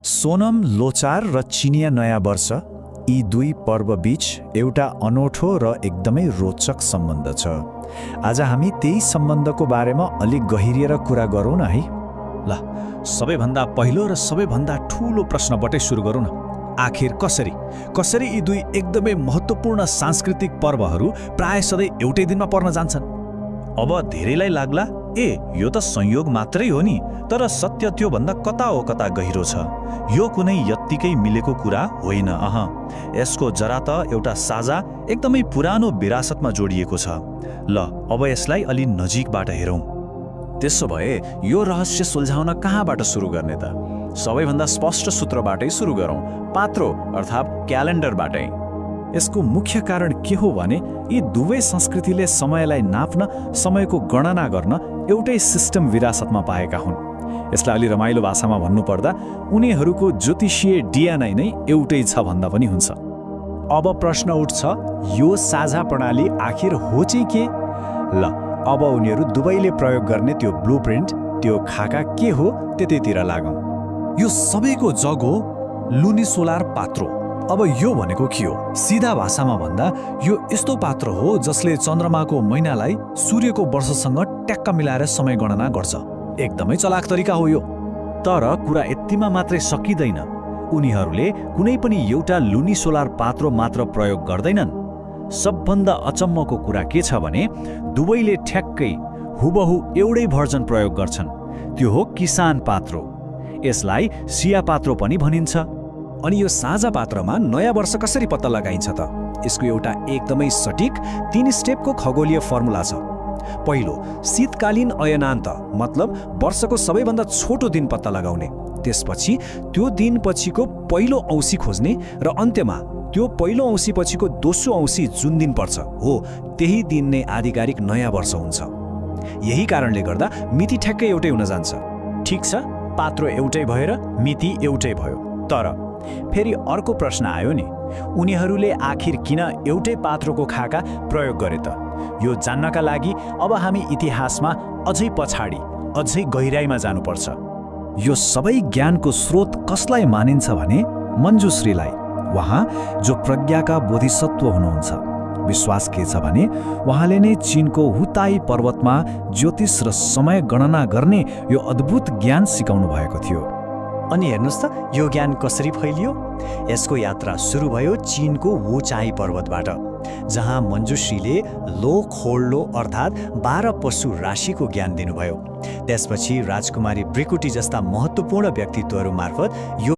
सोनम लोचार र चिनिया नयाँ वर्ष यी दुई पर्वबीच एउटा अनौठो र एकदमै रोचक सम्बन्ध छ। आज हामी त्यही सम्बन्धको बारेमा अलिक गहिरिएर कुरा गरौँ न है। ल सबैभन्दा पहिलो र सबैभन्दा ठूलो प्रश्नबाटै सुरु गरौँ न। आखिर कसरी यी दुई एकदमै महत्त्वपूर्ण सांस्कृतिक पर्वहरू प्राय सधैँ एउटै दिनमा पर्न जान्छन्? अब धेरैलाई लाग्ला यो त संयोग मात्रै हो नि, तर सत्य त्यो भन्दा कता हो कता गहिरो छ। यो कुनै यत्तिकै मिलेको कुरा होइन। यसको जरा त एउटा साझा एकदमै पुरानो विरासतमा जोडिएको छ। ल अब यसलाई अलि नजिकबाट हेरौँ। त्यसो भए यो रहस्य सुल्झाउन कहाँबाट सुरु गर्ने त? सबैभन्दा स्पष्ट सूत्रबाटै सुरु गरौँ, पात्रो अर्थात् क्यालेन्डरबाटै। यसको मुख्य कारण के हो भने यी दुवै संस्कृतिले समयलाई नाप्न, समयको गणना गर्न एउटै सिस्टम विरासतमा पाएका हुन्। यसलाई अलि रमाइलो भाषामा भन्नुपर्दा उनीहरूको ज्योतिषीय डिएनए नै एउटै छ भन्दा पनि हुन्छ। अब प्रश्न उठ्छ, यो साझा प्रणाली आखिर हो चाहिँ के? ल अब उनीहरू दुवैले प्रयोग गर्ने त्यो ब्लुप्रिन्ट, त्यो खाका के हो त्यतैतिर लागौँ। यो सबैको जग हो लुनिसोलार पात्रो। अब यो भनेको के हो? सिधा भाषामा भन्दा यो यस्तो पात्र हो जसले चन्द्रमाको महिनालाई सूर्यको वर्षसँग ट्याक्क मिलाएर समय गणना गर्छ। एकदमै चलाक तरिका हो यो। तर कुरा यतिमा मात्रै सकिँदैन। उनीहरूले कुनै पनि एउटा लुनिसोलार पात्रो मात्र प्रयोग गर्दैनन्। सबभन्दा अचम्मको कुरा के छ भने दुवैले ठ्याक्कै हुबहु एउटै भर्जन प्रयोग गर्छन्। त्यो हो किसान पात्रो। यसलाई सिया पात्रो पनि भनिन्छ। अनि यो साझा पात्रमा नयाँ वर्ष कसरी पत्ता लगाइन्छ त? यसको एउटा एकदमै सटिक 3 स्टेपको खगोलीय फर्मुला छ। पहिलो, शीतकालीन अयनान्त, मतलब वर्षको सबैभन्दा छोटो दिन पत्ता लगाउने। त्यसपछि त्यो दिन पछिको पहिलो औँसी खोज्ने र अन्त्यमा त्यो पहिलो औँसी पछिको दोस्रो औँसी जुन दिन पर्छ हो त्यही दिन नै आधिकारिक नयाँ वर्ष हुन्छ। यही कारणले गर्दा मिति ठ्याक्कै एउटै हुन जान्छ। ठिक छ, पात्रो एउटै भएर मिति एउटै भयो। तर फेरि अर्को प्रश्न आयो नि, उनीहरूले आखिर किन एउटै पात्रोको खाका प्रयोग गरे त? यो जान्नका लागि अब हामी इतिहासमा अझै पछाडि, अझै गहिराइमा जानुपर्छ। यो सबै ज्ञानको स्रोत कसलाई मानिन्छ भने मञ्जुश्रीलाई, उहाँ जो प्रज्ञाका बोधिसत्व हुनुहुन्छ। विश्वास के छ भने उहाँले नै चीनको हुताई पर्वतमा ज्योतिष र समय गणना गर्ने यो अद्भुत ज्ञान सिकाउनु भएको थियो। अनि हेर्नुहोस् त यो ज्ञान कसरी फैलियो। यसको यात्रा सुरु भयो चीनको वुचाई पर्वतबाट, जहाँ मञ्जुश्रीले लो खोल्लो अर्थात् 12 पशु राशिको ज्ञान दिनुभयो। त्यसपछि राजकुमारी ब्रिकुटी जस्ता महत्त्वपूर्ण व्यक्तित्वहरू मार्फत यो